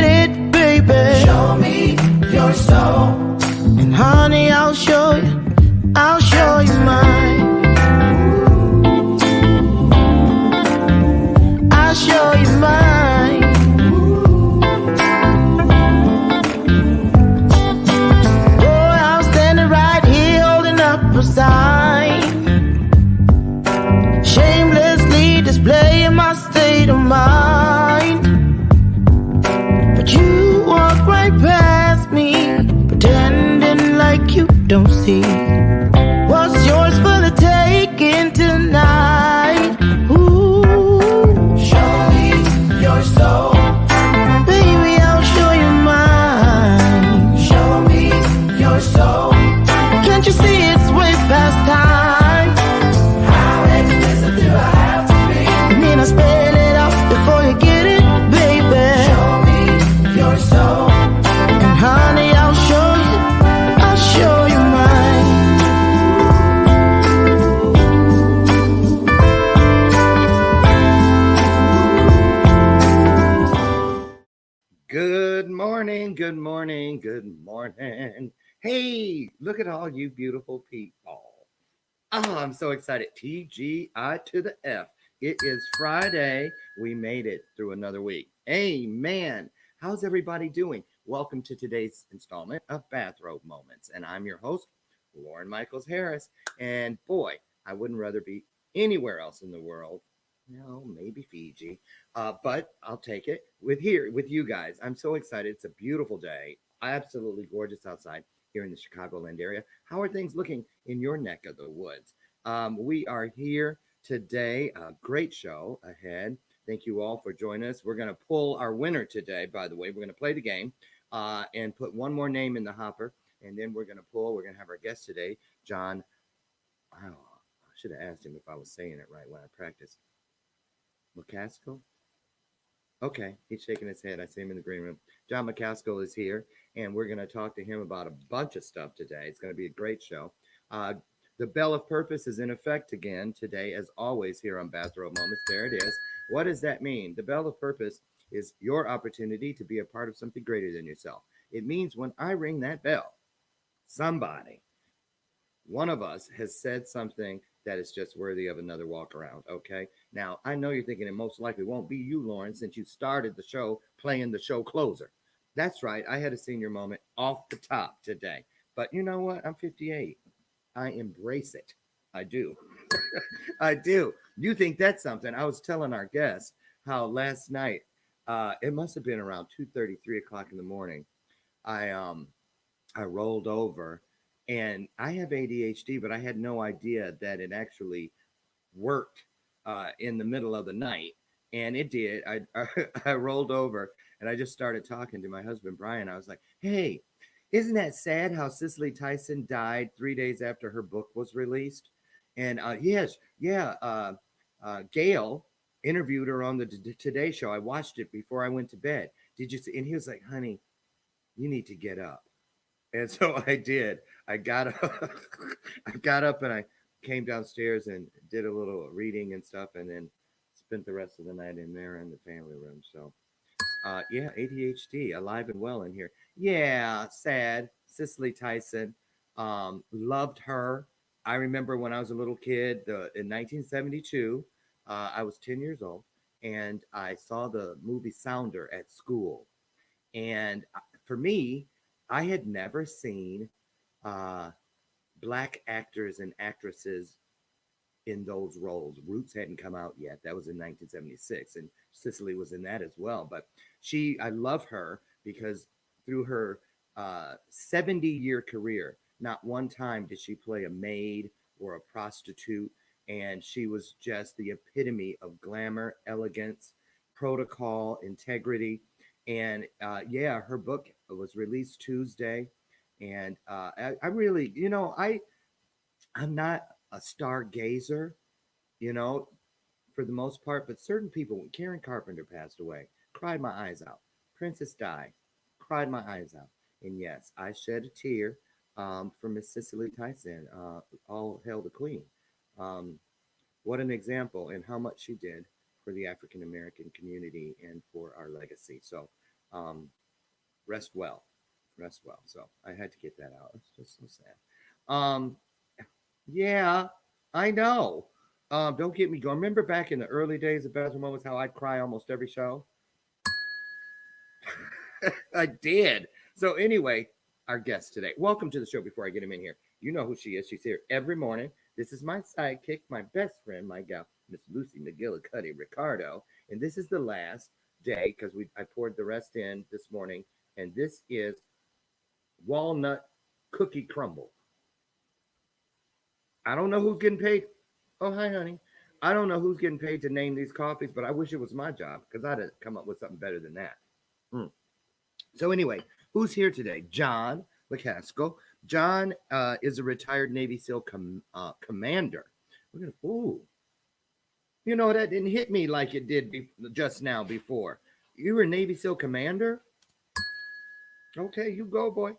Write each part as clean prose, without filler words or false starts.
get it, baby. Show me your soul. And honey, I'll show you mine. I'll show you mine. Boy, I'm standing right here holding up a sign, shamelessly displaying my state of mind. But you walk right past me, pretending like you don't see what's yours for the taking tonight. Ooh, show me your soul. Baby, I'll show you mine. Show me your soul. Can't you see it's way past time? How explicit do I have to be? I mean, I spell it out before you get it, baby. Show me your soul. And honey, I'll show you mine. Good morning, good morning, good morning. Hey, look at all you beautiful people. Oh, I'm so excited. TGI to the F. It is Friday. We made it through another week. Amen. How's everybody doing? Welcome to today's installment of Bathrobe Moments. And I'm your host, Lauren Michaels Harris. And boy, I wouldn't rather be anywhere else in the world. No, maybe Fiji. But I'll take it with you guys. I'm so excited. It's a beautiful day. Absolutely gorgeous outside here in the Chicagoland area. How are things looking in your neck of the woods? We are here today. A great show ahead. Thank you all for joining us. We're going to pull our winner today, by the way. We're going to play the game and put one more name in the hopper. And then we're going to have our guest today, John. Oh, I should have asked him if I was saying it right when I practiced. MACASKILL? Okay, he's shaking his head. I see him in the green room. John MACASKILL is here, and we're going to talk to him about a bunch of stuff today. It's going to be a great show. The bell of purpose is in effect again today, as always, here on Bathrobe Moments. There it is. What does that mean? The bell of purpose is your opportunity to be a part of something greater than yourself. It means when I ring that bell, somebody, one of us has said something that is just worthy of another walk around. Okay. Now, I know you're thinking it most likely won't be you, Lauren, since you started the show playing the show closer. That's right. I had a senior moment off the top today. But you know what? I'm 58. I embrace it. I do. I do. You think that's something? I was telling our guests how last night, it must have been around 2:30, 3 o'clock in the morning. I rolled over. And I have ADHD, but I had no idea that it actually worked in the middle of the night. And it did. I rolled over and I just started talking to my husband, Brian. I was like, hey, isn't that sad how Cicely Tyson died 3 days after her book was released? And Gail interviewed her on the Today Show. I watched it before I went to bed. Did you see? And he was like, honey, you need to get up. And so I did. I got up, I got up and I came downstairs and did a little reading and stuff, and then spent the rest of the night in there in the family room. So, ADHD, alive and well in here. Yeah, sad. Cicely Tyson, loved her. I remember when I was a little kid, in 1972, I was 10 years old, and I saw the movie Sounder at school. And for me, I had never seen Black actors and actresses in those roles. Roots hadn't come out yet. That was in 1976, and Cicely was in that as well. But I love her because through her 70-year career, not one time did she play a maid or a prostitute. And she was just the epitome of glamour, elegance, protocol, integrity. And her book was released Tuesday. And I really, I'm not a stargazer, for the most part, but certain people, when Karen Carpenter passed away, cried my eyes out. Princess Di, cried my eyes out. And yes, I shed a tear for Miss Cicely Tyson. All hail the Queen. What an example and how much she did for the African American community and for our legacy. So Rest well, rest well. So I had to get that out. It's just so sad. Yeah, I know. Don't get me going. Remember back in the early days of Bathrobe Moments how I'd cry almost every show? I did. So anyway, our guest today. Welcome to the show. Before I get him in here, you know who she is. She's here every morning. This is my sidekick, my best friend, my gal, Miss Lucy McGillicuddy Ricardo. And this is the last day because we I poured the rest in this morning, and this is walnut cookie crumble. I don't know who's getting paid. Oh, hi, honey. I don't know who's getting paid to name these coffees, but I wish it was my job because I'd have come up with something better than that. Mm. So anyway, who's here today? John McCaskill. John is a retired Navy SEAL commander. We're gonna, ooh, you know that didn't hit me like it did just now before. You were a Navy SEAL commander. Okay, you go, boy.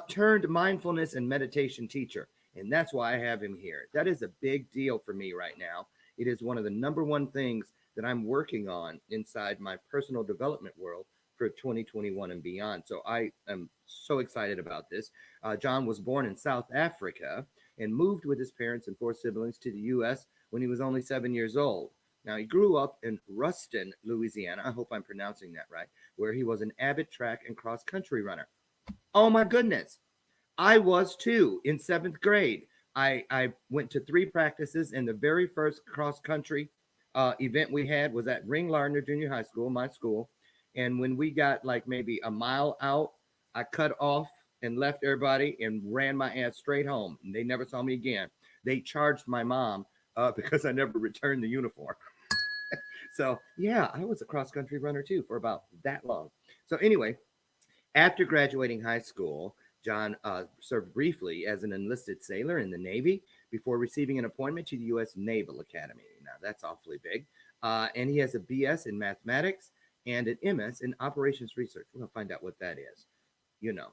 Turned mindfulness and meditation teacher, and that's why I have him here. That is a big deal for me right now. It is one of the number one things that I'm working on inside my personal development world for 2021 and beyond. So I am so excited about this. John was born in South Africa and moved with his parents and four siblings to the U.S. when he was only 7 years old. Now, he grew up in Ruston, Louisiana. I hope I'm pronouncing that right, where he was an avid track and cross country runner. Oh, my goodness. I was too in seventh grade. I went to 3 practices, and the very first cross country event we had was at Ring Lardner Junior High School, my school. And when we got like maybe a mile out, I cut off and left everybody and ran my ass straight home. And they never saw me again. They charged my mom because I never returned the uniform. So, yeah, I was a cross country runner too for about that long. So, anyway, after graduating high school, John served briefly as an enlisted sailor in the Navy before receiving an appointment to the U.S. Naval Academy. Now, that's awfully big. And he has a BS in mathematics and an MS in operations research. We're going to find out what that is. You know,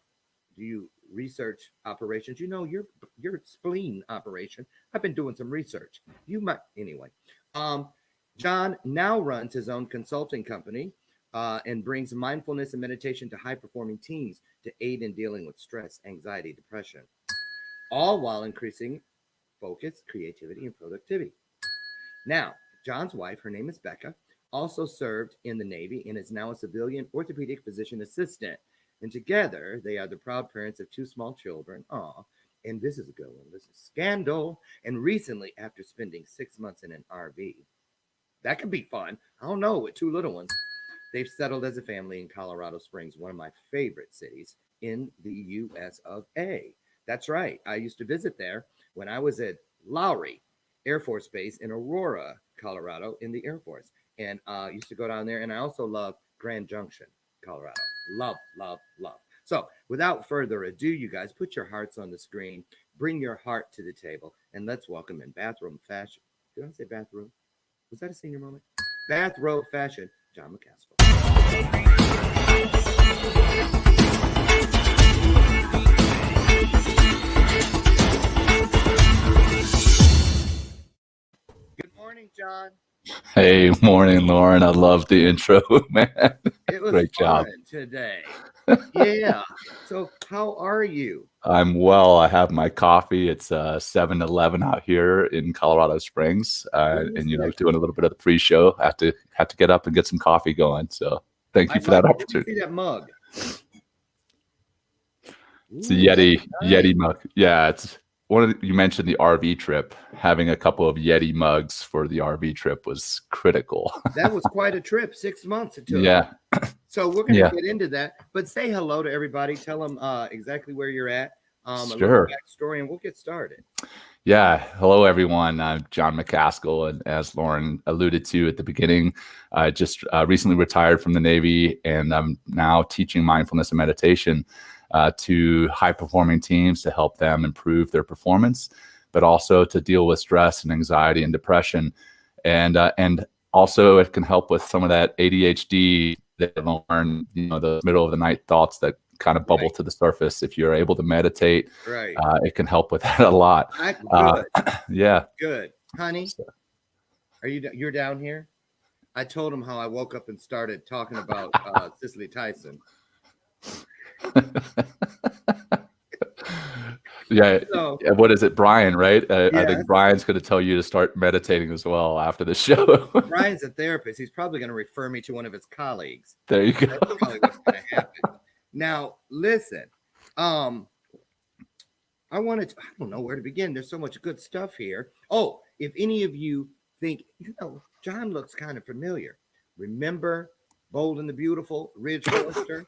do you research operations? You know, your spleen operation. I've been doing some research. You might, anyway. John now runs his own consulting company and brings mindfulness and meditation to high-performing teams to aid in dealing with stress, anxiety, depression, all while increasing focus, creativity, and productivity. Now, John's wife, her name is Becca, also served in the Navy and is now a civilian orthopedic physician assistant. And together, they are the proud parents of 2 small children. Aw, and this is a good one. This is Scandal. And recently, after spending 6 months in an RV, that could be fun. I don't know, with 2 little ones. They've settled as a family in Colorado Springs, one of my favorite cities in the U.S. of A. That's right. I used to visit there when I was at Lowry Air Force Base in Aurora, Colorado, in the Air Force. And used to go down there. And I also love Grand Junction, Colorado. Love, love, love. So without further ado, you guys, put your hearts on the screen. Bring your heart to the table. And let's welcome in bathroom fashion. Did I say bathroom? Was that a senior moment? Bathrobe fashion, John McCaskill. Good morning, John. Hey, morning, Lauren. I love the intro, man. It was Great job fun today. Yeah. So how are you? I'm well. I have my coffee. It's 7-Eleven out here in Colorado Springs, and doing a little bit of the pre-show. I have to get up and get some coffee going. So thank you for that opportunity. See that mug? It's a Yeti mug. Yeah, it's you mentioned the RV trip. Having a couple of Yeti mugs for the RV trip was critical. That was quite a trip. 6 months it took. Yeah. So we're going to get into that, but say hello to everybody. Tell them exactly where you're at, a little backstory, and we'll get started. Yeah. Hello, everyone. I'm John McCaskill, and as Lauren alluded to at the beginning, I just recently retired from the Navy, and I'm now teaching mindfulness and meditation to high-performing teams to help them improve their performance, but also to deal with stress and anxiety and depression, and also it can help with some of that ADHD that Lauren, the middle of the night thoughts that kind of bubble to the surface. If you're able to meditate, it can help with that a lot. Good. Yeah. Good, honey. You're down here? I told him how I woke up and started talking about Cicely Tyson. Yeah. So What is it, Brian? Right? I yes, think Brian's going to tell you to start meditating as well after the show. Brian's a therapist. He's probably going to refer me to one of his colleagues. There you go. That's probably what's going to happen. Now, listen. I don't know where to begin. There's so much good stuff here. Oh, if any of you think, John looks kind of familiar. Remember Bold and the Beautiful, Ridge Forrester?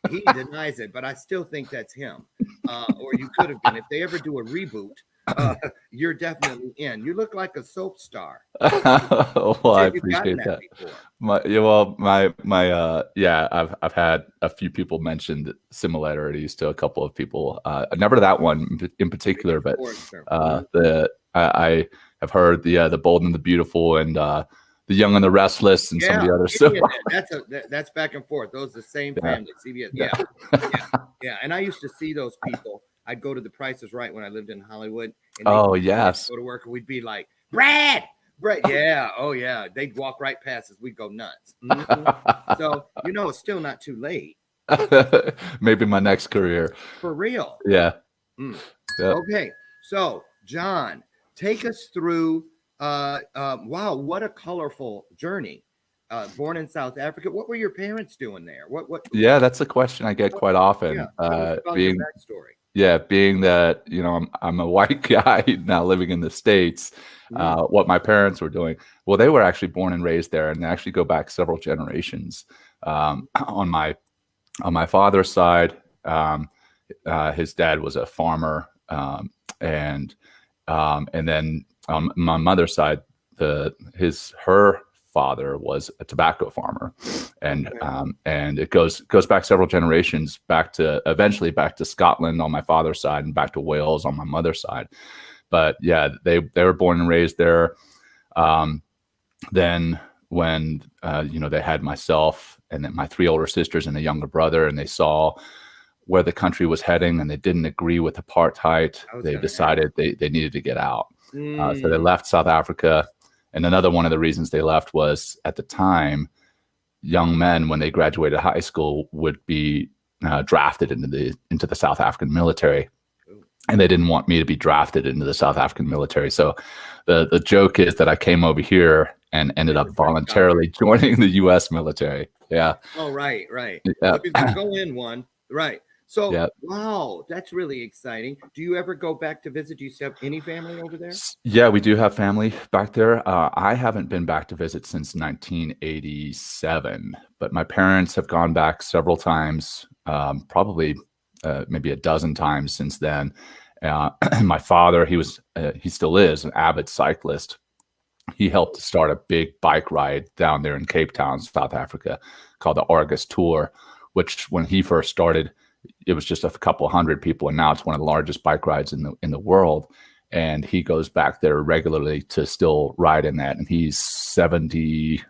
He denies it, but I still think that's him. Or you could have been. If they ever do a reboot, you're definitely in. You look like a soap star. Well, I appreciate that. I've had a few people mention similarities to a couple of people. Never to that one in particular, but I have heard the Bold and the Beautiful and the Young and the Restless and some of the others. So that's back and forth. Those are the same family. CBS. Yeah. And I used to see those people. I'd go to the Price is Right when I lived in Hollywood. And yes. Go to work and we'd be like, Brad. Yeah. Oh, yeah. They'd walk right past us. We'd go nuts. Mm-hmm. So, it's still not too late. Maybe my next career. For real. Yeah. Okay. So, John, take us through. Wow, what a colorful journey. Born in South Africa. What were your parents doing there? What? Yeah, that's a question I get quite often. Being that I'm a white guy now living in the States. What my parents were doing. Well, they were actually born and raised there, and they actually go back several generations. On my father's side, his dad was a farmer, and then on my mother's side, her father was a tobacco farmer, and it goes back several generations, eventually back to Scotland on my father's side and back to Wales on my mother's side. But yeah, they were born and raised there. Then when they had myself and then my three older sisters and a younger brother, and they saw where the country was heading, and they didn't agree with apartheid, they decided they needed to get out. So they left South Africa. And another one of the reasons they left was, at the time, young men, when they graduated high school, would be drafted into the South African military. And they didn't want me to be drafted into the South African military. So the joke is that I came over here and ended up voluntarily joining the U.S. military. Yeah. Oh, right. Yeah. Because go in one. Right. So, Wow, that's really exciting. Do you ever go back to visit? Do you have any family over there? Yeah, we do have family back there. I haven't been back to visit since 1987, but my parents have gone back several times, probably maybe a dozen times since then. My father, he still is an avid cyclist. He helped to start a big bike ride down there in Cape Town, South Africa, called the Argus Tour, which when he first started, it was just a couple hundred people, and now it's one of the largest bike rides in the world. And he goes back there regularly to still ride in that. And he's 70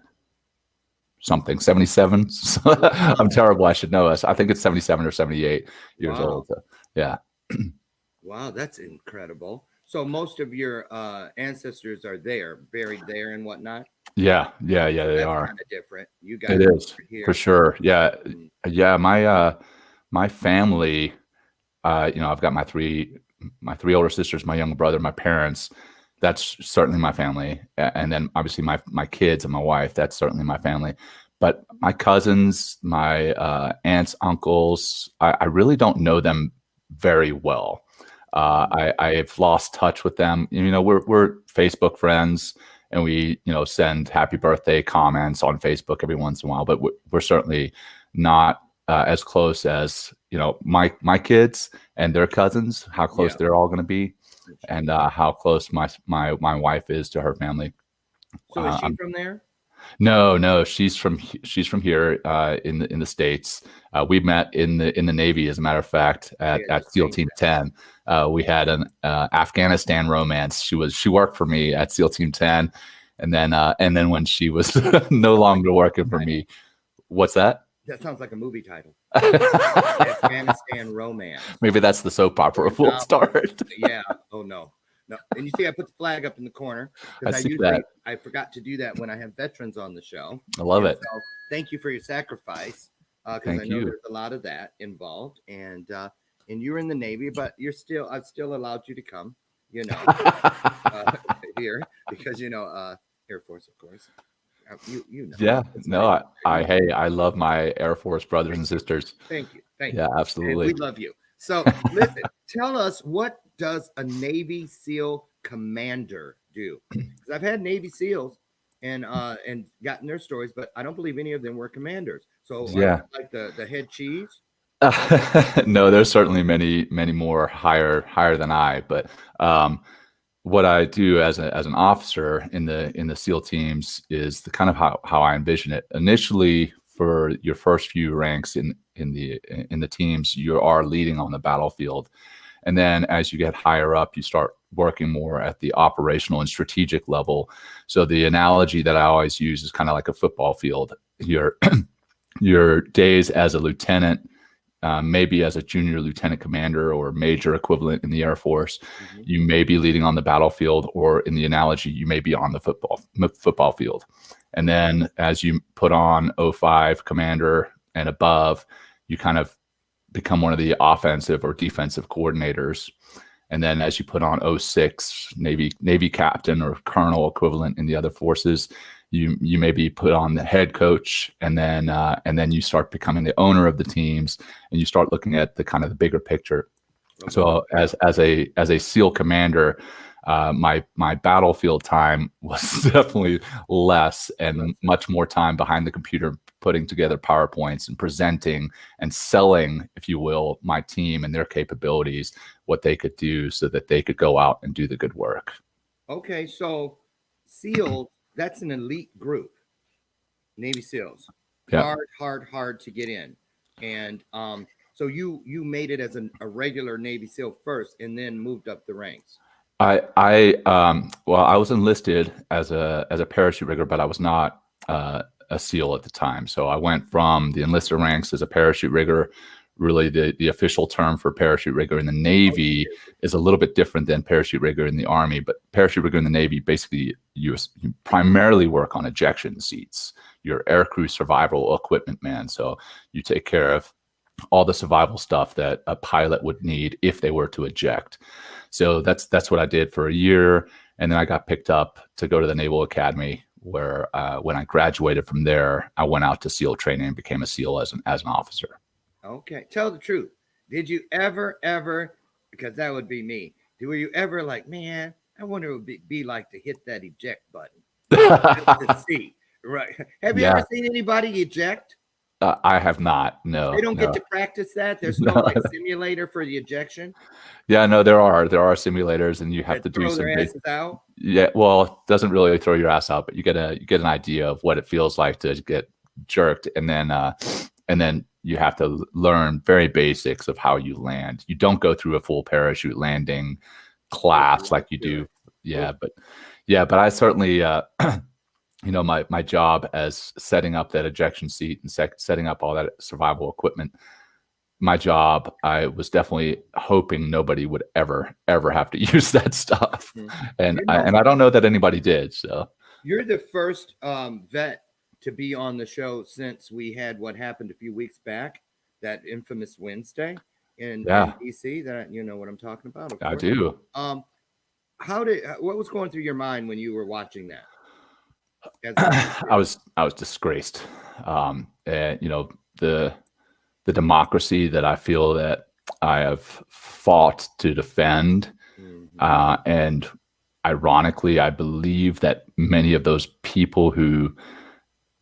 something, 77. I'm terrible. I should know us. I think it's 77 or 78 years old. So, yeah. Wow, that's incredible. So most of your ancestors are buried there and whatnot. Yeah, they are. Kind of different. You guys, it is for sure. Yeah, my family. I've got my three older sisters, my younger brother, my parents. That's certainly my family, and then obviously my kids and my wife. That's certainly my family. But my cousins, my aunts, uncles, I really don't know them very well. I've lost touch with them. We're Facebook friends, and we send happy birthday comments on Facebook every once in a while. But we're certainly not as close as my kids and their cousins. How close they're all going to be, and how close my wife is to her family. So is she from there? No, she's from here in the States. We met in the Navy, as a matter of fact, at SEAL Team 10. We had an Afghanistan romance. She worked for me at SEAL Team 10, and then when she was no longer working for me, what's that? That sounds like a movie title. Afghanistan romance. Maybe that's the soap opera we'll start. Yeah. Oh no. No, and you see, I put the flag up in the corner I because I see usually that. I forgot to do that when I have veterans on the show. I love And it. so, thank you for your sacrifice because I Thank know you. there's a lot of that involved. And you're in the Navy, but I've still allowed you to come. You know, uh, here because Air Force, of course. You know, Yeah, it's no, nice. hey, I love my Air Force brothers and sisters. Thank Yeah, you, and we absolutely. love you. So listen, tell us, what does a Navy SEAL commander do? Because I've had Navy SEALs and gotten their stories, but I don't believe any of them were commanders. So are you Yeah. like the head cheese? No, there's certainly many more higher than I, but um, what I do as an officer in the SEAL teams is the kind of how I envision it. Initially, for your first few ranks in the teams, you are leading on the battlefield, and then as you get higher up, you start working more at the operational and strategic level. So the analogy that I always use is kind of like a football field. Your days as a lieutenant, maybe as a junior lieutenant commander or major equivalent in the Air Force, Mhm. you may be leading on the battlefield, or in the analogy, you may be on the football field. And then as you put on O5 commander and above, you kind of become one of the offensive or defensive coordinators. And then as you put on O6 Navy captain or colonel equivalent in the other forces, you may be put on the head coach, and then you start becoming the owner of the teams, and you start looking at the kind of the bigger picture. Okay. So as a SEAL commander, my battlefield time was definitely less and much more time behind the computer, putting together PowerPoints and presenting and selling, if you will, my team and their capabilities, what they could do so that they could go out and do the good work. Okay, so SEALs, that's an elite group. Navy SEALs, Yeah. hard to get in, and so you made it as a regular Navy SEAL first, and then moved up the ranks. Well, I was enlisted as a parachute rigger, but I was not a SEAL at the time. So I went from the enlisted ranks as a parachute rigger. Really, the official term for parachute rigger in the Navy is a little bit different than parachute rigger in the Army. But parachute rigger in the Navy, basically, you primarily work on ejection seats. You're aircrew survival equipment man. So you take care of all the survival stuff that a pilot would need if they were to eject. So that's what I did for a year, and then I got picked up to go to the Naval Academy, where when I graduated from there, I went out to SEAL training and became a SEAL as an officer. Okay, tell the truth. Did you ever, because that would be me, were you ever like, man, I wonder what it would be like to hit that eject button to see? Right. Have you ever Yeah, seen anybody eject? I have not. They No, don't get no, to practice that. There's no no. like simulator for the ejection Yeah, no, there are simulators, and you have that to do throw their some big. asses out. Yeah, well, it doesn't really throw your ass out, but you get an idea of what it feels like to get jerked, and then you have to learn very basics of how you land. You don't go through a full parachute landing class like you do. Yeah, but I certainly my job as setting up that ejection seat and setting up all that survival equipment, my job, I was definitely hoping nobody would ever have to use that stuff, Mhm. and You I, know, and I don't know that anybody did. So you're the first vet to be on the show since we had what happened a few weeks back, that infamous Wednesday in yeah, DC. That you know what I'm talking about, of I course. do. Um, what was going through your mind when you were watching that as a Navy I SEAL? was disgraced. And the democracy that I feel that I have fought to defend, Mhm. and ironically, I believe that many of those people who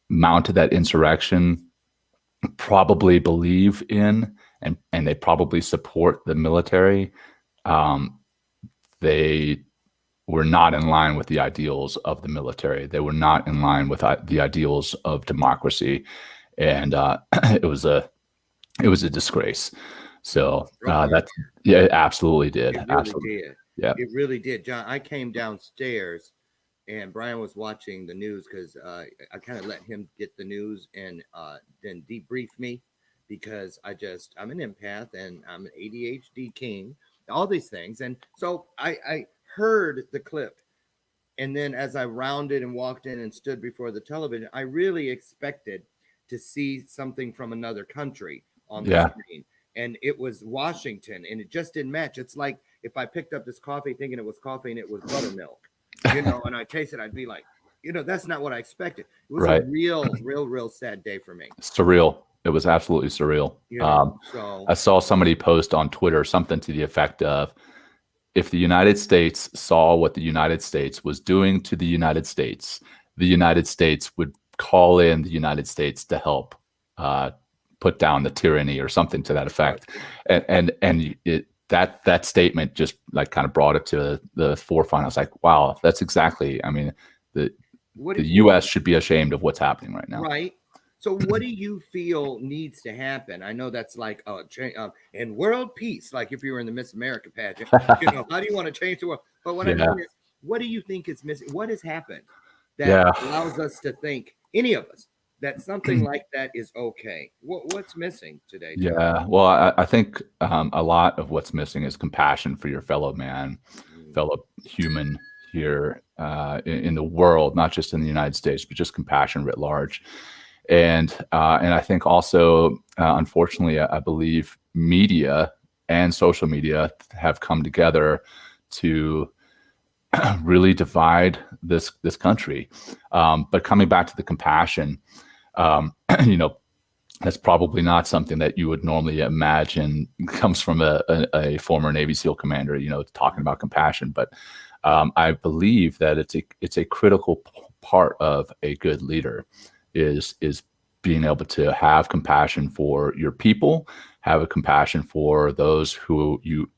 mounted that insurrection probably believe in and they probably support the military. Um, they were not in line with the ideals of the military. They were not in line with the ideals of democracy, and it was a disgrace. So Broke my that's yeah, it absolutely did. It really Absolutely, did. yeah. It really did, John. I came downstairs and Brian was watching the news because I kind of let him get the news and then debrief me because I'm an empath and I'm an ADHD king, all these things. And so I heard the clip. And then as I rounded and walked in and stood before the television, I really expected to see something from another country on the Yeah. screen. And it was Washington, and it just didn't match. It's like if I picked up this coffee thinking it was coffee and it was buttermilk, and I tasted it, I'd be like, that's not what I expected. It was Right. a real sad day for me. Surreal. It was absolutely surreal. So I saw somebody post on Twitter something to the effect of, if the United States saw what the United States was doing to the United States would call in the United States to help put down the tyranny or something to that effect. And that statement just like kind of brought it to the forefront. I was like, wow, that's exactly. I mean, the U.S. should be ashamed of what's happening right now. Right. So what do you feel needs to happen? I know that's like in world peace, like if you were in the Miss America pageant, how do you want to change the world? But what I mean is, what do you think is missing? What has happened that allows us to think, any of us, that something like that is okay? What's missing today, John? Yeah, well, I think a lot of what's missing is compassion for your fellow man, fellow human here in the world, not just in the United States, but just compassion writ large. And I think also, unfortunately, I believe media and social media have come together to really divide this country. But coming back to the compassion, that's probably not something that you would normally imagine comes from a former Navy SEAL commander, talking about compassion. But I believe that it's a critical part of a good leader is being able to have compassion for your people, have a compassion for those who you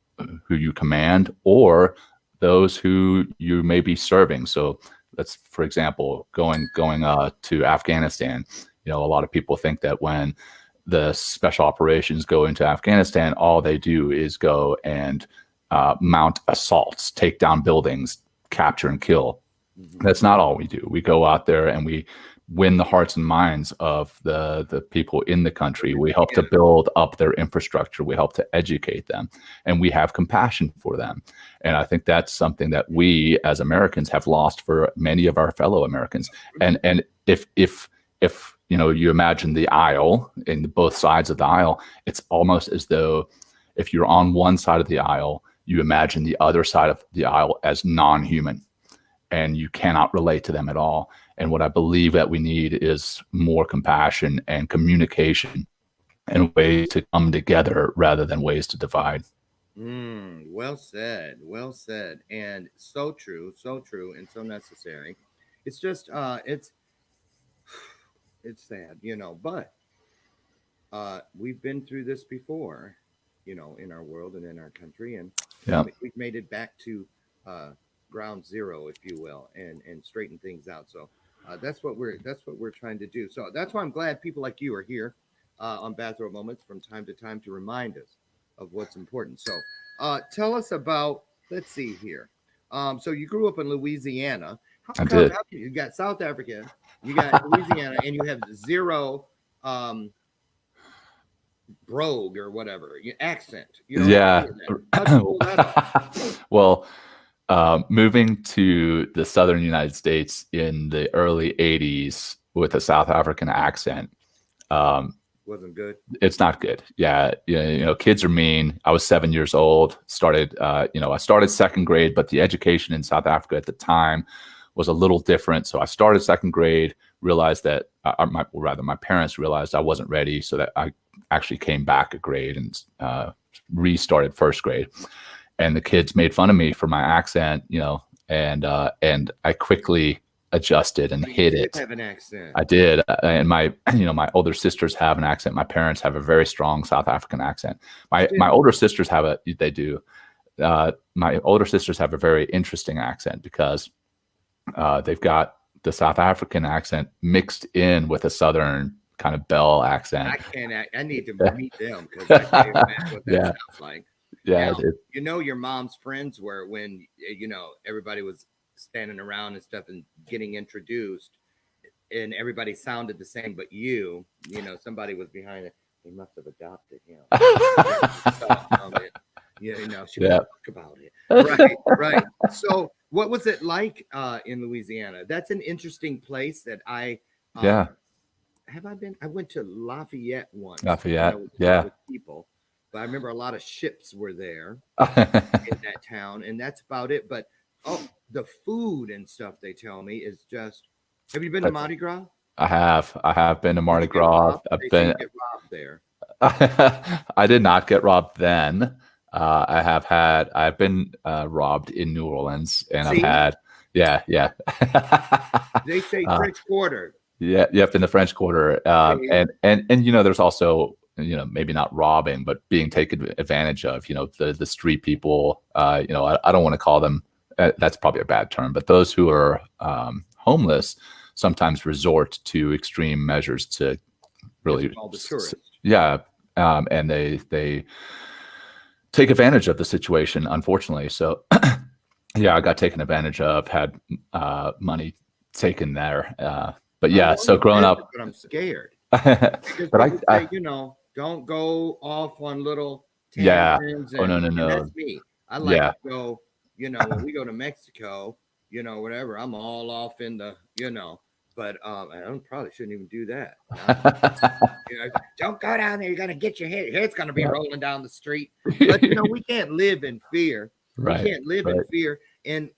command, or those who you may be serving. So let's, for example, going to Afghanistan. A lot of people think that when the special operations go into Afghanistan, all they do is go and mount assaults, take down buildings, capture and kill. That's not all we do. We go out there and we win the hearts and minds of the people in the country. We help to build up their infrastructure. We help to educate them, and we have compassion for them. And I think that's something that we as Americans have lost for many of our fellow Americans. And if you imagine the aisle, in both sides of the aisle, it's almost as though if you're on one side of the aisle, you imagine the other side of the aisle as non-human, and you cannot relate to them at all. And what I believe that we need is more compassion and communication and ways to come together rather than ways to divide. Well said. Well said. And so true, and so necessary. It's just, it's sad, but we've been through this before, in our world and in our country. And we've made it back to ground zero, if you will, and straighten things out. So that's what we're trying to do. So that's why I'm glad people like you are here on Bathrobe Moments from time to time to remind us of what's important. So tell us about, let's see here. So you grew up in Louisiana. I did. You got South Africa, you got Louisiana, and you have zero brogue or whatever accent. Well, moving to the southern United States in the early 80s with a South African accent wasn't good. It's not good. Yeah. Kids are mean. I was 7 years old, I started second grade, but the education in South Africa at the time was a little different. So I started second grade, realized that, my parents realized I wasn't ready, so that I actually came back a grade and restarted first grade. And the kids made fun of me for my accent, and I quickly adjusted and hid it. Have an accent. I did. And my older sisters have an accent. My parents have a very strong South African accent. My older sisters they do. My older sisters have a very interesting accent because they've got the South African accent mixed in with a Southern kind of Bell accent. I need to meet them because I can't imagine what that sounds like. Yeah. Now, your mom's friends were when, everybody was standing around and stuff and getting introduced and everybody sounded the same, but somebody was behind it. They must have adopted him. She would talk about it. Right. So, what was it like in Louisiana? That's an interesting place that Yeah. have I been? I went to Lafayette once when I Lafayette. was Yeah. with people, but I remember a lot of ships were there in that town, and that's about it. But the food and stuff they tell me is just. Have you been to Mardi Gras? I have been to Did Mardi you get Gras. robbed? I've They say you been. get robbed there. I did not get robbed then. I've been robbed in New Orleans, and I've See, had, yeah, yeah, they say uh, French Quarter. yeah, yep, in the French Quarter, See, and there's also maybe not robbing, but being taken advantage of. The street people. I don't want to call them. That's probably a bad term, but those who are homeless sometimes resort to extreme measures to really, all the tourists. yeah, and they take advantage of the situation, unfortunately. So yeah, I got taken advantage of, had money taken there, but I yeah, want so to growing visit, up, but I'm scared because but people say, don't go off on little yeah, tangents, oh no, no, and that's no, me. I like yeah. to go, when we go to Mexico, whatever. I'm all off in the, but I probably shouldn't even do that. Don't go down there. You're gonna get your head's gonna be rolling down the street. But we can't live in fear. We Right, can't live in right, fear. And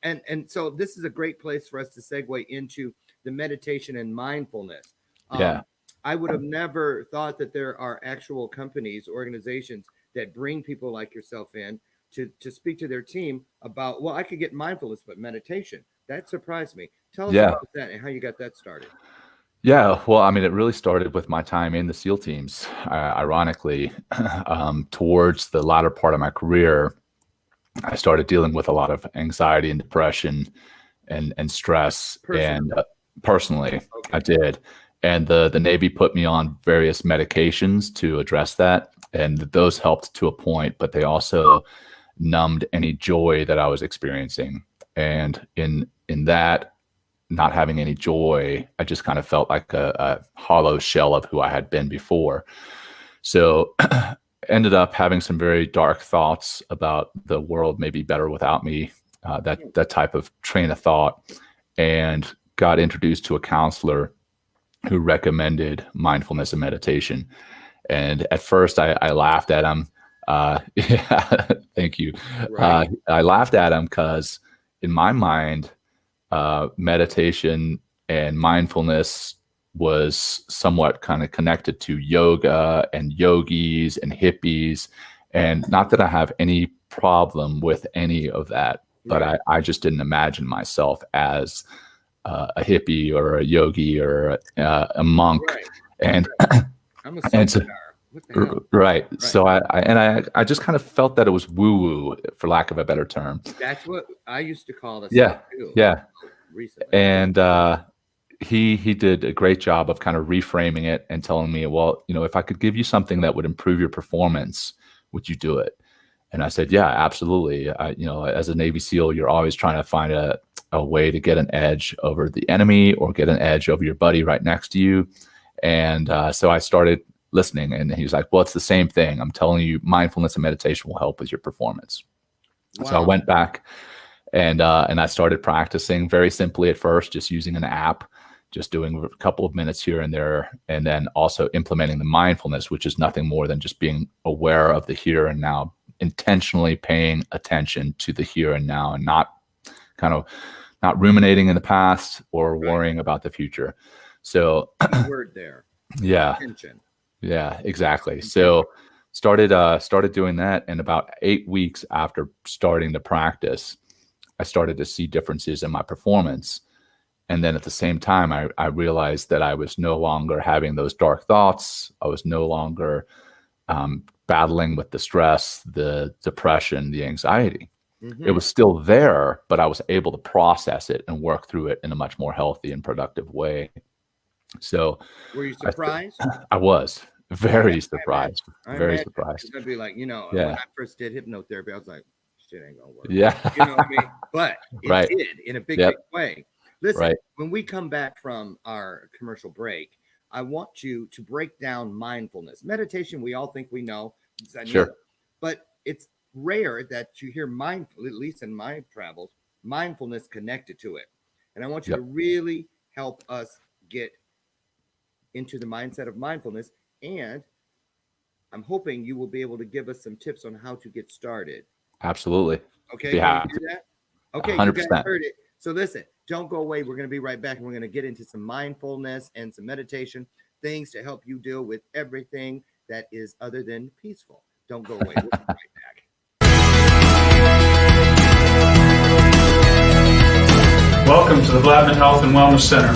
so this is a great place for us to segue into the meditation and mindfulness. yeah, I would have never thought that there are actual companies, organizations that bring people like yourself in to speak to their team about, well, I could get mindfulness, but meditation. That surprised me. Tell us yeah. about that and how you got that started. Yeah, well, I mean, it really started with my time in the SEAL teams. Ironically, towards the latter part of my career, I started dealing with a lot of anxiety and depression and stress. And personally, Okay. I did. And the Navy put me on various medications to address that, and those helped to a point, but they also numbed any joy that I was experiencing. And in that, not having any joy, I just kind of felt like a hollow shell of who I had been before. So ended up having some very dark thoughts about the world may be better without me, that type of train of thought, and got introduced to a counselor who recommended mindfulness and meditation. And at first I laughed at him. Yeah, thank you. Right. I laughed at him because in my mind, meditation and mindfulness was somewhat kind of connected to yoga and yogis and hippies. And not that I have any problem with any of that, but Right. I just didn't imagine myself as a hippie or a yogi or a monk. Right. And, I'm a and so, superstar. What the hell? right. So I just kind of felt that it was woo woo, for lack of a better term. That's what I used to call this. Yeah. Too, Yeah. recently. And he did a great job of kind of reframing it and telling me, well, if I could give you something that would improve your performance, would you do it? And I said, yeah, absolutely. As a Navy SEAL, you're always trying to find a way to get an edge over the enemy or get an edge over your buddy right next to you. And so I started listening, and he's like, well, it's the same thing. I'm telling you, mindfulness and meditation will help with your performance. Wow. So I went back and I started practicing very simply at first, just using an app, just doing a couple of minutes here and there, and then also implementing the mindfulness, which is nothing more than just being aware of the here and now, intentionally paying attention to the here and now, and not ruminating in the past or worrying about the future. So word there. Yeah. Attention. Yeah, exactly. So started doing that, and about 8 weeks after starting to practice, I started to see differences in my performance. And then at the same time, I realized that I was no longer having those dark thoughts. I was no longer battling with the stress, the depression, the anxiety. Mm-hmm. It was still there, but I was able to process it and work through it in a much more healthy and productive way. So were you surprised? I was very surprised. Very surprised. It's gonna be like, when I first did hypnotherapy, I was like, shit ain't gonna work. Yeah. You know what I mean? But it did in a big way. Listen, when we come back from our commercial break, I want you to break down mindfulness. Meditation, we all think we know. Sure. But it's rare that you hear mindful, at least in my travels, mindfulness connected to it. And I want you to really help us get into the mindset of mindfulness. And I'm hoping you will be able to give us some tips on how to get started. Absolutely. Okay, Be can happy. we do that? Okay, 100%. you guys heard it. So listen, don't go away. We're going to be right back, and we're going to get into some mindfulness and some meditation things to help you deal with everything that is other than peaceful. Don't go away. We'll be right back. Welcome to the Blattman Health and Wellness Center.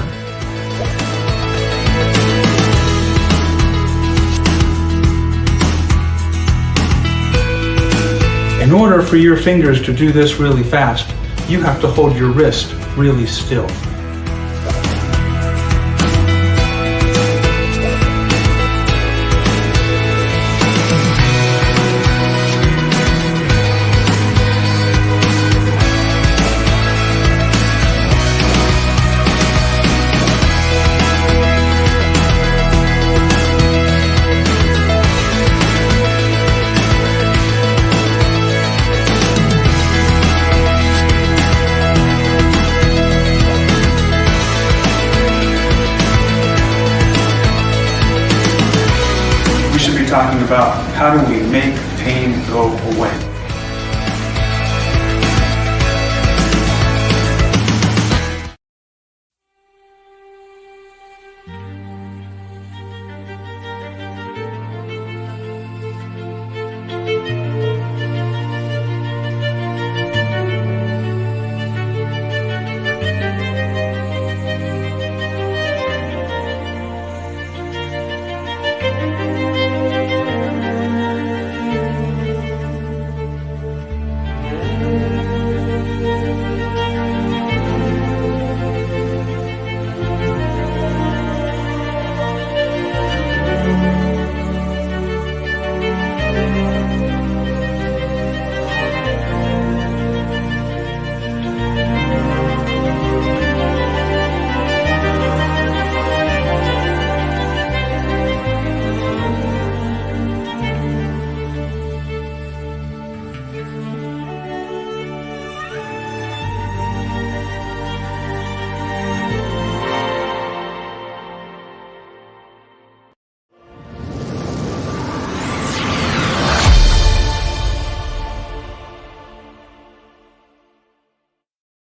In order for your fingers to do this really fast, you have to hold your wrist really still. Talking about how do we make pain go away.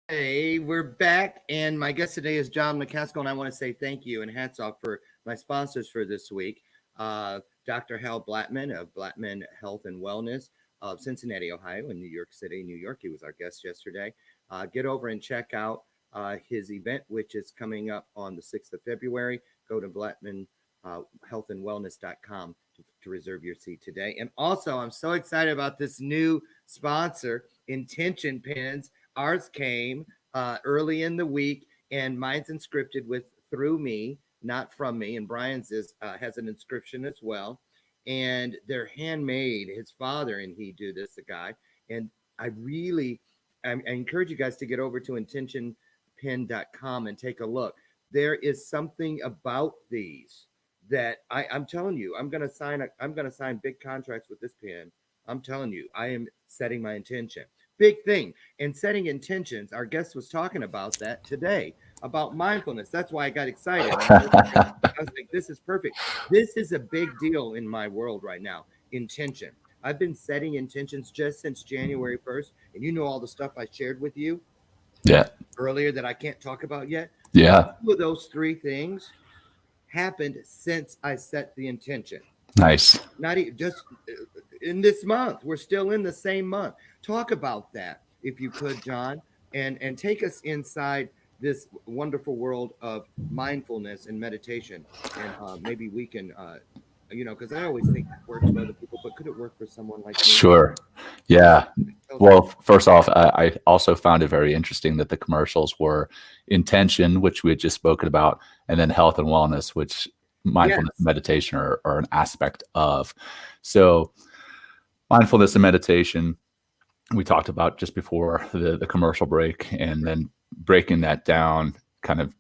Hey, we're back, and my guest today is John McCaskill, and I want to say thank you and hats off for my sponsors for this week. Dr. Hal Blattman of Blattman Health and Wellness of Cincinnati, Ohio, and New York City, New York. He was our guest yesterday. Get over and check out his event, which is coming up on the 6th of February. Go to blattmanhealthandwellness.com to reserve your seat today. And also, I'm so excited about this new sponsor, Intention Pens. Ours came early in the week, and mine's inscripted with "through me, not from me," and Brian's has an inscription as well. And they're handmade. His father and he do this, the guy. And I encourage you guys to get over to intentionpen.com and take a look. There is something about these that I'm telling you, I'm gonna sign big contracts with this pen. I'm telling you, I am setting my intention. Big thing. And setting intentions. Our guest was talking about that today, about mindfulness. That's why I got excited. I was like, this is perfect. This is a big deal in my world right now. Intention. I've been setting intentions just since January 1st. And you know all the stuff I shared with you earlier that I can't talk about yet. Yeah. Two of those three things happened since I set the intention. Nice. Not even just in this month. We're still in the same month. Talk about that, if you could, John, and take us inside this wonderful world of mindfulness and meditation. And maybe we can, because I always think it works for other people, but could it work for someone like me? Sure. Yeah. Well, first off, I also found it very interesting that the commercials were intention, which we had just spoken about, and then health and wellness, which mindfulness and meditation are an aspect of. So mindfulness and meditation, we talked about just before the commercial break, and then breaking that down, kind of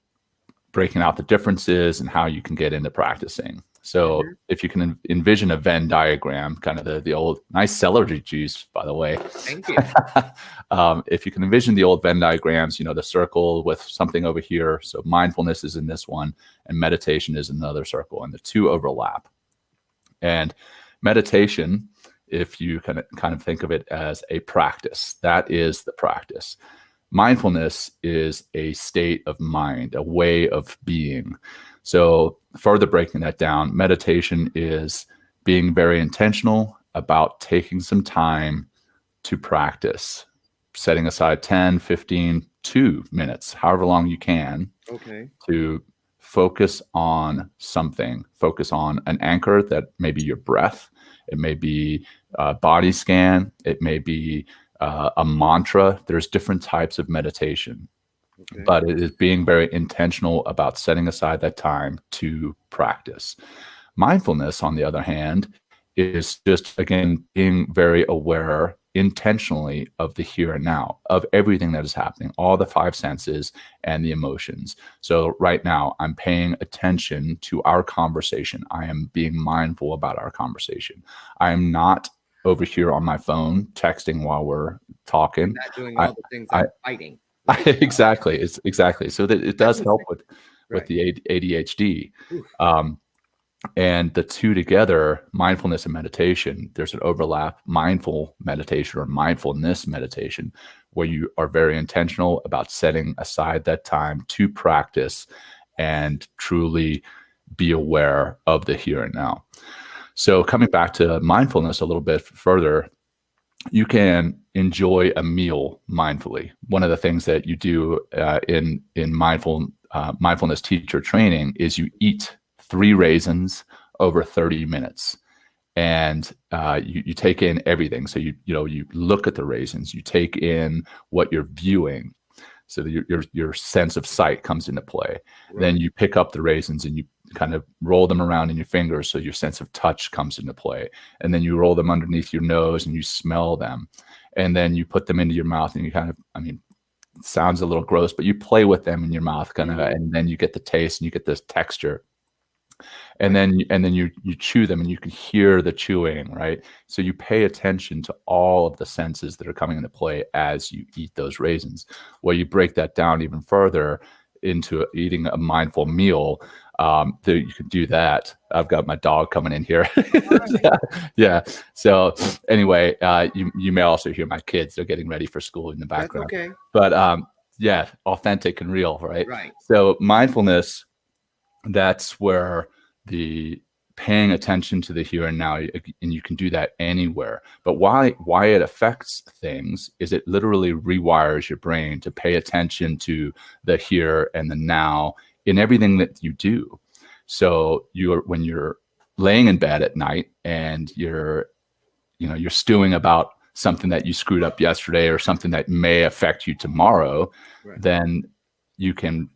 breaking out the differences and how you can get into practicing. So if you can envision a Venn diagram, kind of the old nice celery juice, by the way. Thank you. If you can envision the old Venn diagrams, the circle with something over here. So mindfulness is in this one, and meditation is in another circle, and the two overlap. And meditation, if you kind of think of it as a practice, that is the practice. Mindfulness is a state of mind, a way of being. So further breaking that down, meditation is being very intentional about taking some time to practice, setting aside 10, 15, 2 minutes, however long you can, to focus on something, focus on an anchor that may be your breath. It may be a body scan. It may be a mantra. There's different types of meditation. But it is being very intentional about setting aside that time to practice. Mindfulness, on the other hand, is just, again, being very aware intentionally of the here and now, of everything that is happening, all the 5 senses and the emotions. So right now, I'm paying attention to our conversation. I am being mindful about our conversation. I am not over here on my phone texting while we're talking. Not doing all the things I'm fighting. Exactly. It's exactly. So that it does help with the ADHD. And the two together, mindfulness and meditation, there's an overlap. Mindful meditation or mindfulness meditation, where you are very intentional about setting aside that time to practice and truly be aware of the here and now. So coming back to mindfulness a little bit further, you can enjoy a meal mindfully. One of the things that you do in mindfulness teacher training is you eat 3 raisins over 30 minutes, and you take in everything. So you look at the raisins, you take in what you're viewing, so that your sense of sight comes into play. Then you pick up the raisins and you kind of roll them around in your fingers, so your sense of touch comes into play. And then you roll them underneath your nose and you smell them. And then you put them into your mouth and you kind of, it sounds a little gross, but you play with them in your mouth kind of, and then you get the taste and you get this texture. And then you chew them and you can hear the chewing, right? So you pay attention to all of the senses that are coming into play as you eat those raisins. Well, you break that down even further into eating a mindful meal. You can do that. I've got my dog coming in here. Yeah. So anyway, you may also hear my kids. They're getting ready for school in the background. That's okay. But yeah, authentic and real, right? Right. So mindfulness, that's where the paying attention to the here and now, and you can do that anywhere. But why it affects things is it literally rewires your brain to pay attention to the here and the now in everything that you do. So when you're laying in bed at night and you're stewing about something that you screwed up yesterday or something that may affect you tomorrow, then you can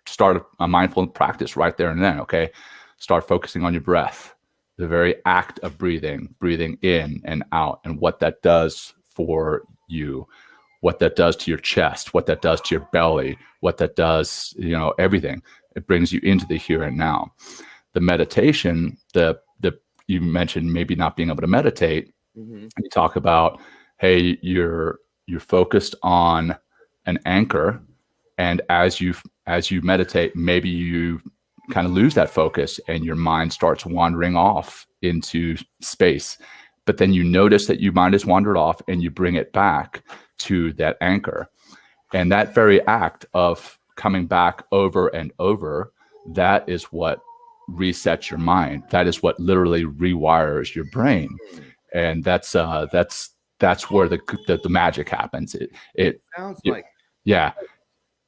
start a mindful practice right there and then. Okay, start focusing on your breath, the very act of breathing in and out, and what that does for you, what that does to your chest, what that does to your belly, what that does, everything. It brings you into the here and now. The meditation, you mentioned maybe not being able to meditate. You talk about, hey, you're focused on an anchor, and as you meditate, maybe you kind of lose that focus and your mind starts wandering off into space. But then you notice that your mind has wandered off and you bring it back to that anchor. And that very act of coming back over and over, that is what resets your mind. That is what literally rewires your brain. And that's where the magic happens. It sounds like. Yeah.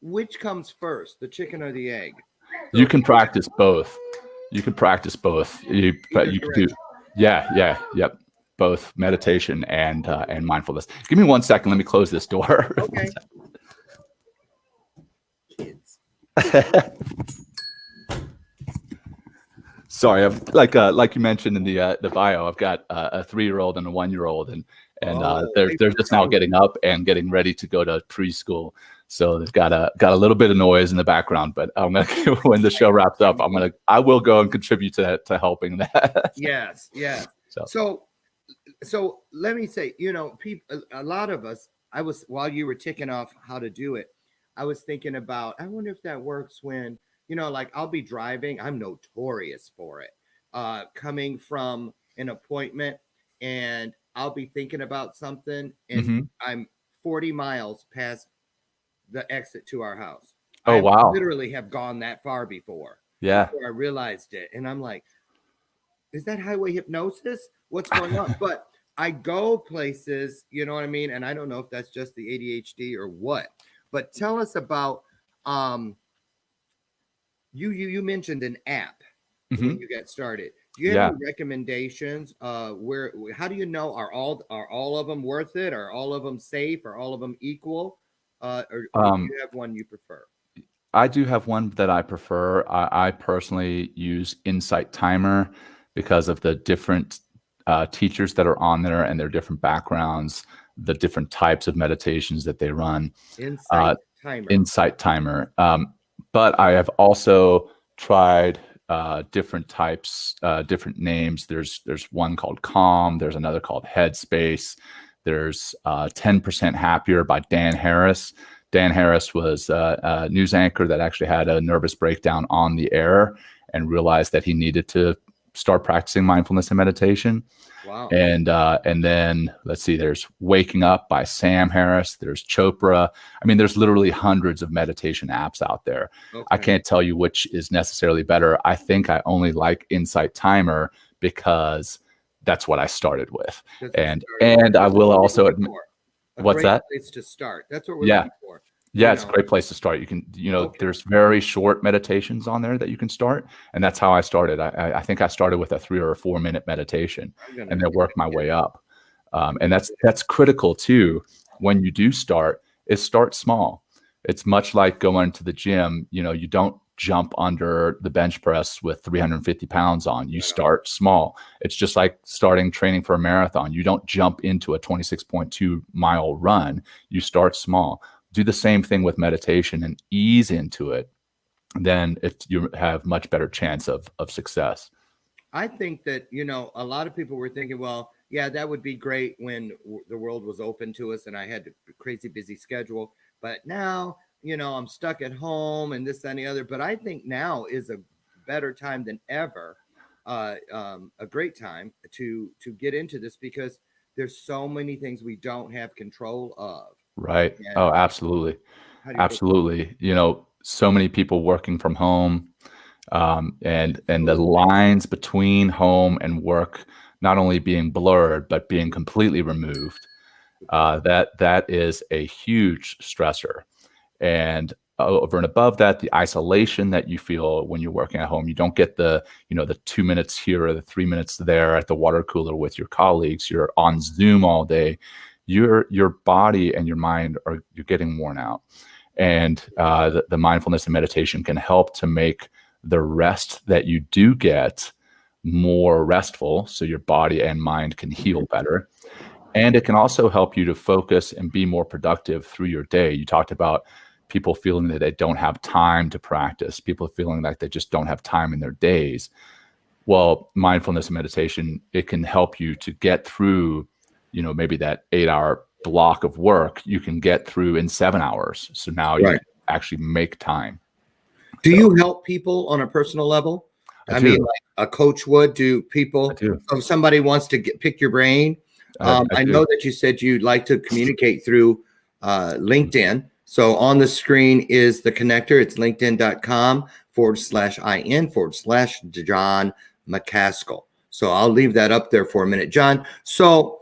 Which comes first, the chicken or the egg? You can practice both. You can do, yep. Both meditation and mindfulness. Give me 1 second. Let me close this door. Okay. Kids. Sorry, I've, like you mentioned in the bio, I've got a 3-year-old and a 1-year-old, and they're just now getting up and getting ready to go to preschool. So they've got a little bit of noise in the background, but I'm gonna when the show wraps up, I will go and contribute to helping that. Yes. So let me say, people, a lot of us, while you were ticking off how to do it, I was thinking about, I wonder if that works when, like I'll be driving. I'm notorious for it. Coming from an appointment and I'll be thinking about something and I'm 40 miles past the exit to our house. Oh, I wow. literally have gone that far before. Yeah. Before I realized it. And I'm like, is that highway hypnosis? What's going on? But I go places, you know what I mean? And I don't know if that's just the ADHD or what. But tell us about you mentioned an app when you got started. Do you have any recommendations? How do you know are all of them worth it? Are all of them safe? Are all of them equal? Or do you have one you prefer? I do have one that I prefer. I personally use Insight Timer because of the different teachers that are on there and their different backgrounds, the different types of meditations that they run. Insight Timer. But I have also tried different types, different names. There's one called Calm. There's another called Headspace. There's 10% Happier by Dan Harris. Dan Harris was a news anchor that actually had a nervous breakdown on the air and realized that he needed to start practicing mindfulness and meditation. Wow. And then let's see, there's Waking Up by Sam Harris. There's Chopra. I mean, there's literally hundreds of meditation apps out there. Okay. I can't tell you which is necessarily better. I think I only like Insight Timer because that's what I started with. And I will also admit, what's that? Place to start. That's what we're looking for. Yeah, it's a great place to start. You can, there's very short meditations on there that you can start. And that's how I started. I think I started with a 3 or 4 minute meditation and then worked my way up. And that's critical too. When you do start, is start small. It's much like going to the gym. You don't jump under the bench press with 350 pounds on. You start small. It's just like starting training for a marathon. You don't jump into a 26.2 mile run. You start small. Do the same thing with meditation and ease into it. Then you have much better chance of success. I think that, a lot of people were thinking, well, yeah, that would be great when the world was open to us and I had a crazy busy schedule. But now, I'm stuck at home and this, that, and the other. But I think now is a better time than ever, a great time to get into this because there's so many things we don't have control of. Right. Oh, absolutely. Absolutely. So many people working from home, and the lines between home and work not only being blurred, but being completely removed. That is a huge stressor. And over and above that, the isolation that you feel when you're working at home, you don't get the 2 minutes here or the 3 minutes there at the water cooler with your colleagues. You're on Zoom all day. Your body and your mind you're getting worn out. And the mindfulness and meditation can help to make the rest that you do get more restful so your body and mind can heal better. And it can also help you to focus and be more productive through your day. You talked about people feeling that they don't have time to practice, people feeling like they just don't have time in their days. Well, mindfulness and meditation, it can help you to get through maybe that 8-hour block of work you can get through in 7 hours. So now you can actually make time. Do you help people on a personal level? I mean, like a coach would. Do people, if somebody wants to pick your brain, I know that you said you'd like to communicate through LinkedIn. So on the screen is the connector. It's linkedin.com/in/John McCaskill. So I'll leave that up there for a minute, John. So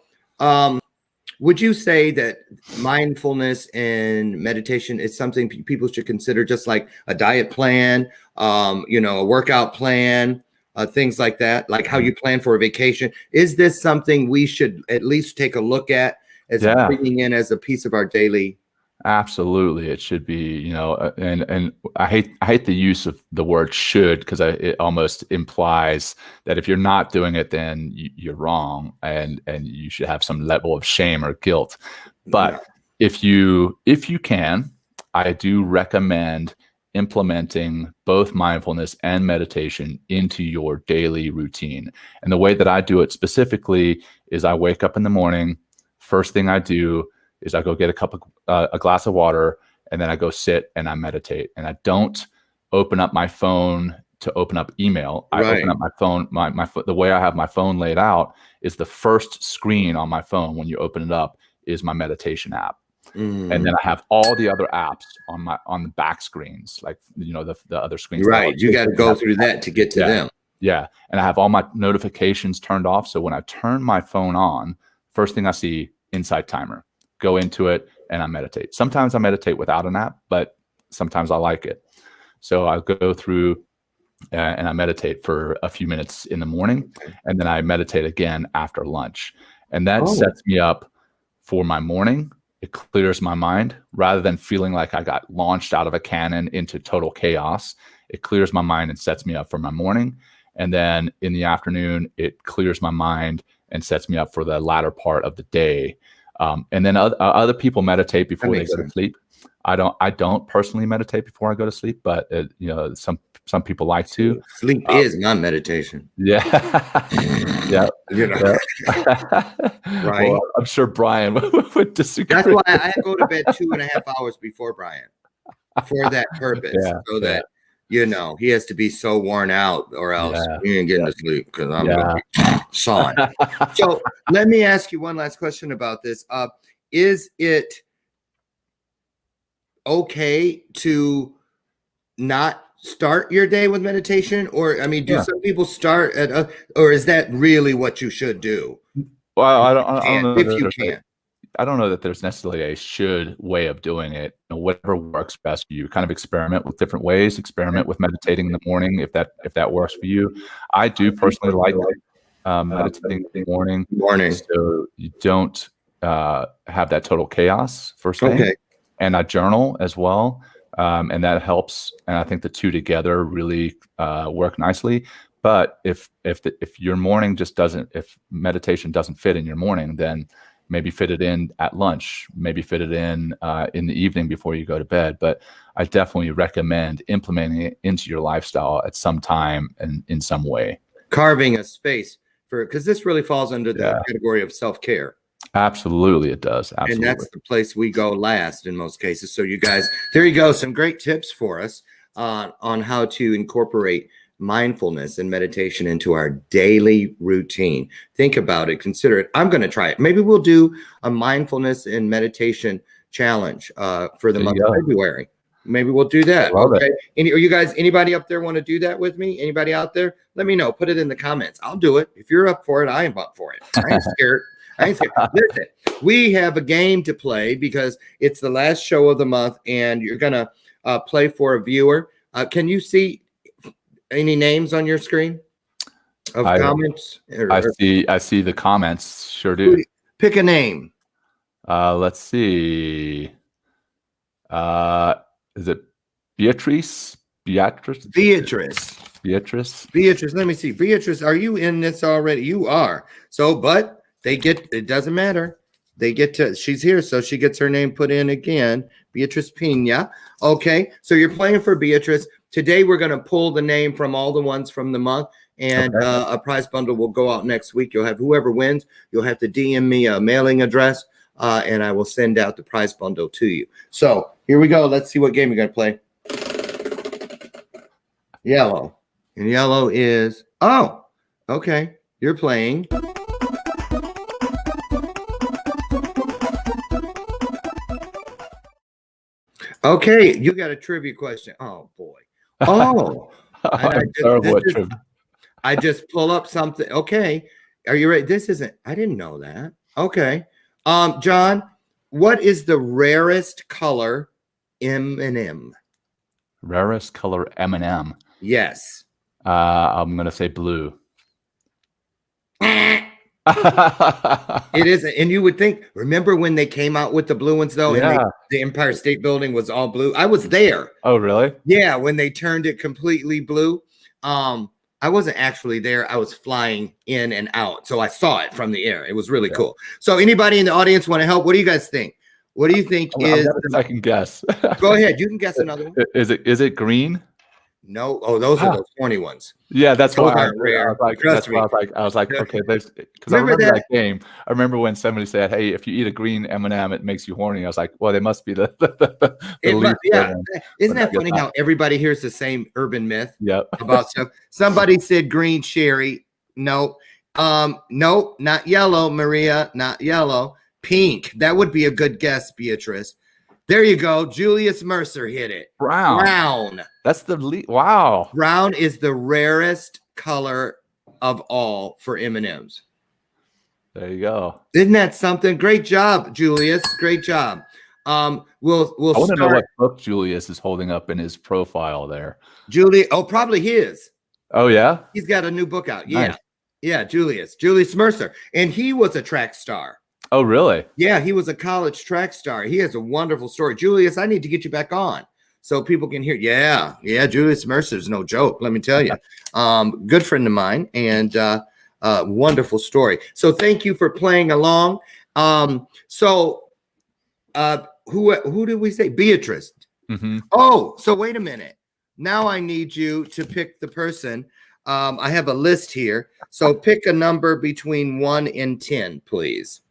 would you say that mindfulness and meditation is something people should consider, just like a diet plan, a workout plan, things like that, like how you plan for a vacation? Is this something we should at least take a look at as bringing in as a piece of our daily? Absolutely, it should be. And I hate the use of the word "should" because it almost implies that if you're not doing it, then you're wrong, and you should have some level of shame or guilt. But if you can, I do recommend implementing both mindfulness and meditation into your daily routine. And the way that I do it specifically is I wake up in the morning. First thing I do is I go get a glass of water, and then I go sit and I meditate. And I don't open up my phone to open up email. I open up my phone. The way I have my phone laid out is the first screen on my phone when you open it up is my meditation app. And then I have all the other apps on the back screens, like, you know, the other screens. Right. You got to go through that to get to them. Yeah. And I have all my notifications turned off. So when I turn my phone on, first thing I see, Insight Timer. Go into it and I meditate. Sometimes I meditate without an app, but sometimes I like it. So I go through and I meditate for a few minutes in the morning, and then I meditate again after lunch. And that sets me up for my morning. It clears my mind rather than feeling like I got launched out of a cannon into total chaos. It clears my mind and sets me up for my morning. And then in the afternoon, it clears my mind and sets me up for the latter part of the day. And then other people meditate before they go to sleep. I don't personally meditate before I go to sleep, but you know, some people like to. Sleep is not meditation. Yeah. Yeah. You know. Right. Well, I'm sure Brian would disagree. That's why I go to bed 2.5 hours before Brian for that purpose. So that, you know, he has to be so worn out or else he ain't getting to sleep because I'm going to be sawing. So let me ask you one last question about this. Is it okay to not start your day with meditation? Or, I mean, do some people start at, or is that really what you should do? Well, I don't know if you can. I don't know that there's necessarily a should way of doing it. You know, whatever works best for you. Kind of experiment with different ways. Experiment with meditating in the morning if that works for you. I do personally like meditating in the morning, so you don't have that total chaos first thing. Okay. And I journal as well, and that helps. And I think the two together really work nicely. But if your morning just doesn't, if meditation doesn't fit in your morning, then maybe fit it in at lunch, maybe fit it in the evening before you go to bed. But I definitely recommend implementing it into your lifestyle at some time and in some way. Carving a space for, because this really falls under the category of self-care. Absolutely, it does. Absolutely. And that's the place we go last in most cases. So you guys, there you go. Some great tips for us on how to incorporate mindfulness and meditation into our daily routine. Think about it, consider it. I'm going to try it. Maybe we'll do a mindfulness and meditation challenge for the month of February. Maybe we'll do that. Okay. Are you guys, anybody up there want to do that with me? Anybody out there? Let me know. Put it in the comments. I'll do it. If you're up for it, I am up for it. I ain't scared. Listen, we have a game to play because it's the last show of the month, and you're going to play for a viewer. Can you see any names on your screen of comments? I see the comments. Sure do. Pick a name. Let's see. Is it Beatrice? Beatrice. Let me see. Beatrice, are you in this already? You are. So, but it doesn't matter. They get to, she's here, so she gets her name put in again. Beatrice Pina. Okay, so you're playing for Beatrice. Today we're going to pull the name from all the ones from the month, and a prize bundle will go out next week. You'll have whoever wins, you'll have to DM me a mailing address, and I will send out the prize bundle to you. So here we go. Let's see what game you're going to play. Yellow. And yellow is, okay. You're playing. Okay, you got a trivia question. Oh boy. I just pull up something. Okay. Are you ready? I didn't know that. Okay. John, what is the rarest color M&M? Rarest color M&M. Yes. I'm going to say blue. It isn't. And you would think, remember when they came out with the blue ones though? Yeah. And the Empire State Building was all blue. I was there. Oh, really? Yeah. When they turned it completely blue. I wasn't actually there. I was flying in and out. So I saw it from the air. It was really cool. So anybody in the audience want to help? What do you guys think? What do you think I'm is? gonna second guess. Go ahead. You can guess another one. Is it green? No. Oh, those are Ah. those horny ones. Yeah, that's Those why aren't rare. was like, Trust that's why me. I was like, okay, there's because I Remember remember that? that game. I remember when somebody said, "Hey, if you eat a green M&M, it makes you horny." I was like, well, they must be the least Yeah. one. Isn't But I that guess funny not. how everybody hears the same urban myth Yep. about stuff? Somebody said green cherry. Nope. Nope, not yellow, Maria, not yellow. Pink. That would be a good guess, Beatrice. There you go. Julius Mercer hit it. Brown. Brown. That's the wow. Brown is the rarest color of all for M&Ms. There you go. Isn't that something? Great job, Julius. Great job. We'll I want to know start. what book Julius is holding up in his profile there. Probably his. Oh yeah, He's got a new book out. nice. Yeah, Julius Mercer, and he was a track star. Oh really? Yeah, he was a college track star. He has a wonderful story. Julius, I need to get you back on so people can hear. Yeah, Julius Mercer's no joke, let me tell you. Good friend of mine, and wonderful story. So thank you for playing along. Who did we say? Beatrice. Mm-hmm. Oh, so wait a minute. Now I need you to pick the person. I have a list here. So pick a number between 1 and 10, please.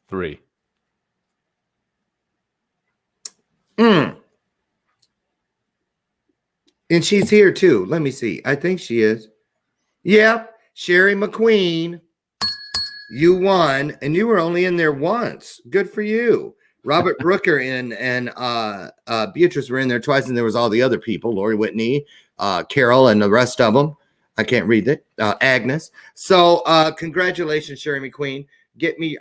3. And she's here too. Let me see. I think she is. Yep. Sherry McQueen. You won, and you were only in there once. Good for you. Robert Brooker and Beatrice were in there twice, and there was all the other people, Lori Whitney, Carol, and the rest of them. I can't read it. Agnes. So congratulations, Sherry McQueen.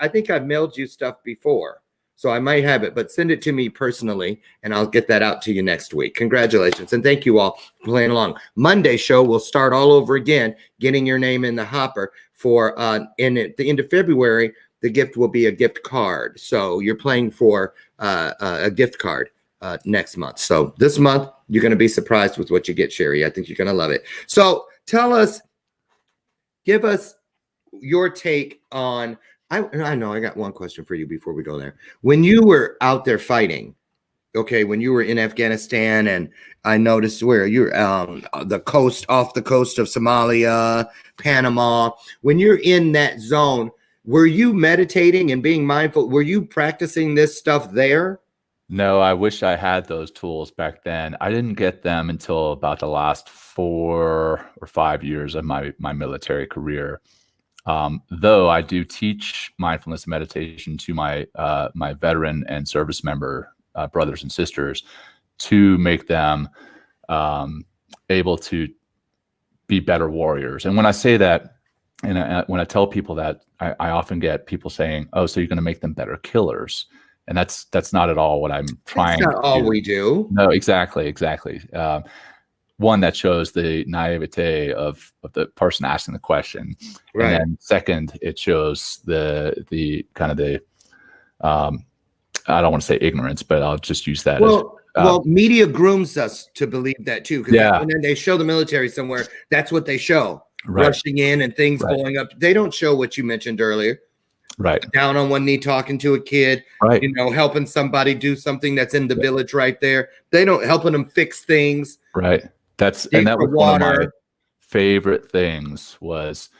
I think I've mailed you stuff before, so I might have it, but send it to me personally, and I'll get that out to you next week. Congratulations, and thank you all for playing along. Monday show will start all over again, getting your name in the hopper for, and at the end of February, the gift will be a gift card. So you're playing for a gift card next month. So this month, you're going to be surprised with what you get, Sherry. I think you're going to love it. So give us your take on, I know I got one question for you before we go there. When you were out there fighting, okay, when you were in Afghanistan, and I noticed where you're off the coast of Somalia, Panama, when you're in that zone, were you meditating and being mindful? Were you practicing this stuff there? No, I wish I had those tools back then. I didn't get them until about the last 4 or 5 years of my military career. Though I do teach mindfulness and meditation to my my veteran and service member brothers and sisters to make them able to be better warriors. And when I say that, and when I tell people that, I often get people saying, "Oh, so you're going to make them better killers?" And that's not at all what I'm trying. That's not all we do. No, exactly. One, that shows the naivete of the person asking the question, Right. and then second, it shows the kind of the I don't want to say ignorance, but I'll just use that. Well, media grooms us to believe that too, because Yeah. and then they show the military somewhere. That's what they show, Right. rushing in and things Right. blowing up. They don't show what you mentioned earlier. Right. Down on one knee talking to a kid, Right. helping somebody do something that's in the village right there. They don't helping them fix things. Right. That Dig was for one of my water. favorite things was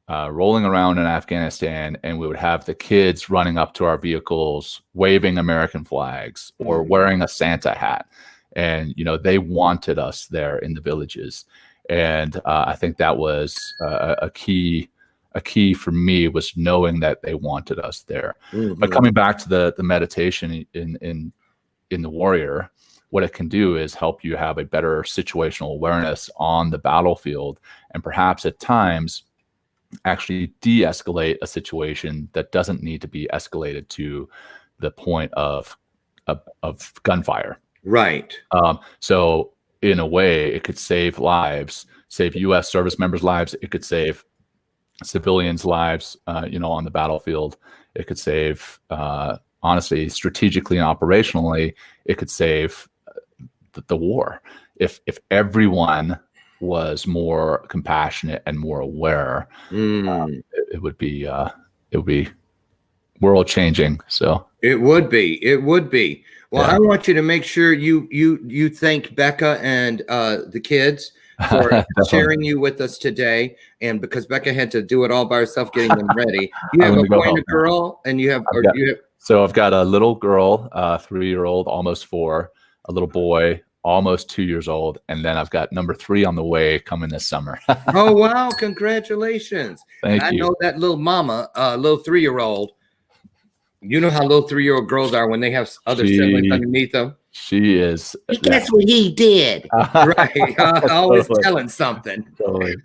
rolling around in Afghanistan, and we would have the kids running up to our vehicles, waving American flags or wearing a Santa hat. And, they wanted us there in the villages. And I think that was a key for me, was knowing that they wanted us there. But coming back to the meditation in the warrior, what it can do is help you have a better situational awareness on the battlefield, and perhaps at times actually de-escalate a situation that doesn't need to be escalated to the point of gunfire. Right. So in a way, it could save lives, save U.S. service members' lives. It could save civilians' lives, on the battlefield. It could save, honestly, strategically and operationally, it could save the war. If everyone was more compassionate and more aware, it would be world changing. So It would be. It would be. Well, Yeah. I want you to make sure you thank Becca and the kids for Definitely. sharing you with us today. And because Becca had to do it all by herself, getting them ready. You I'm have a gonna go boy and a home now. girl, and you have, I've or got- you have. So I've got a little girl, 3-year-old, almost 4, a little boy, almost 2 years old, and then I've got number 3 on the way coming this summer. Oh wow! Congratulations! Thank I you. know that little mama, little 3-year-old. You know how little 3-year-old girls are when they have other siblings underneath them. She is. Guess what he did? Right. Always Totally. telling something. Totally.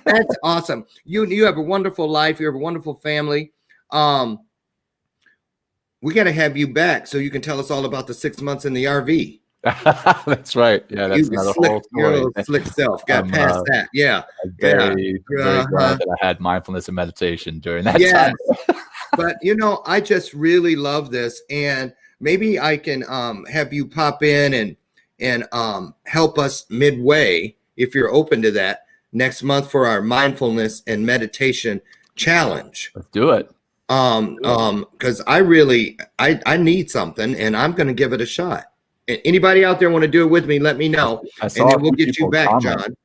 That's awesome. You have a wonderful life. You have a wonderful family. We got to have you back so you can tell us all about the 6 months in the RV. That's right. Yeah, that's another whole Your story. little slick self. Got past that. Yeah. Very glad Uh-huh. that I had mindfulness and meditation during that Yes. time. But I just really love this, and maybe I can have you pop in and help us midway if you're open to that next month for our mindfulness and meditation challenge. Let's do it. Because I need something, and I'm going to give it a shot. Anybody out there want to do it with me? Let me know, I and saw then a we'll few get you people back, comment. John.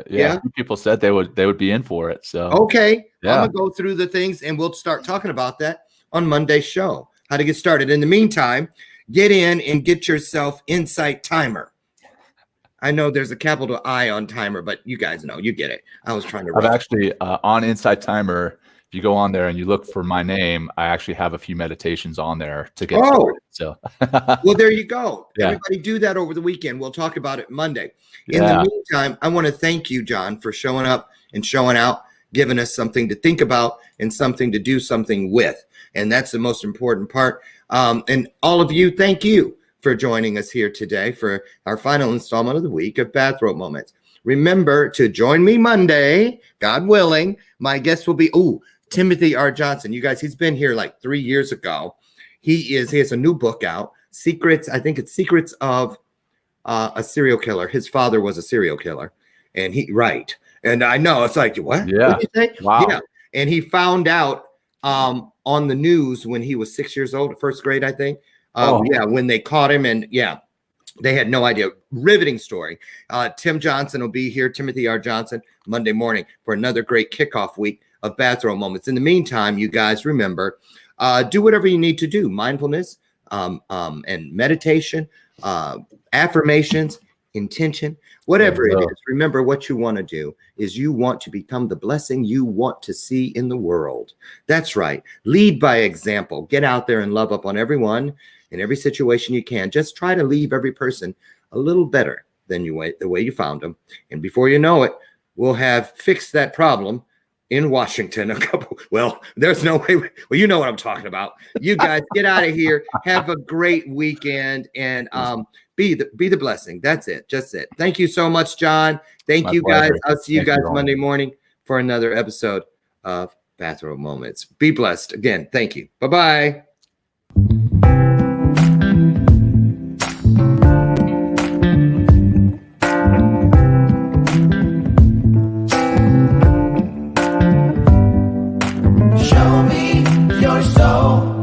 Yeah, a few people said they would be in for it. So Okay. Yeah. I'm gonna go through the things and we'll start talking about that on Monday's show. How to get started. In the meantime, get in and get yourself Insight Timer. I know there's a capital I on timer, but you guys know, you get it. I was trying to I've actually on Insight Timer. If you go on there and you look for my name, I actually have a few meditations on there to get started. So well, there you go. Yeah. Everybody do that over the weekend. We'll talk about it Monday. In Yeah. the meantime, I want to thank you, John, for showing up and showing out, giving us something to think about and something to do something with. And that's the most important part. And all of you, thank you for joining us here today for our final installment of the week of Bathrobe Moments. Remember to join me Monday, God willing. My guest will be, Timothy R. Johnson. You guys, he's been here like 3 years ago. He has a new book out, Secrets. I think it's Secrets of a Serial Killer. His father was a serial killer. And And I know it's like, what? Yeah. What did you say? Wow. Yeah. And he found out on the news when he was 6 years old, first grade, I think. When they caught him, and they had no idea. Riveting story. Tim Johnson will be here, Timothy R. Johnson, Monday morning for another great kickoff week of Bathrobe Moments. In the meantime, you guys remember, do whatever you need to do. Mindfulness and meditation, affirmations, intention, whatever it is. Remember, what you want to do is you want to become the blessing you want to see in the world. That's right. Lead by example. Get out there and love up on everyone in every situation you can. Just try to leave every person a little better than the way you found them. And before you know it, we'll have fixed that problem in Washington. There's no way. Well, you know what I'm talking about. You guys get out of here. Have a great weekend, and be the blessing. That's it. Just it. Thank you so much, John. Thank you, guys. I'll see you guys Monday morning for another episode of Bathrobe Moments. Be blessed. Again, thank you. Bye-bye. Show me your soul.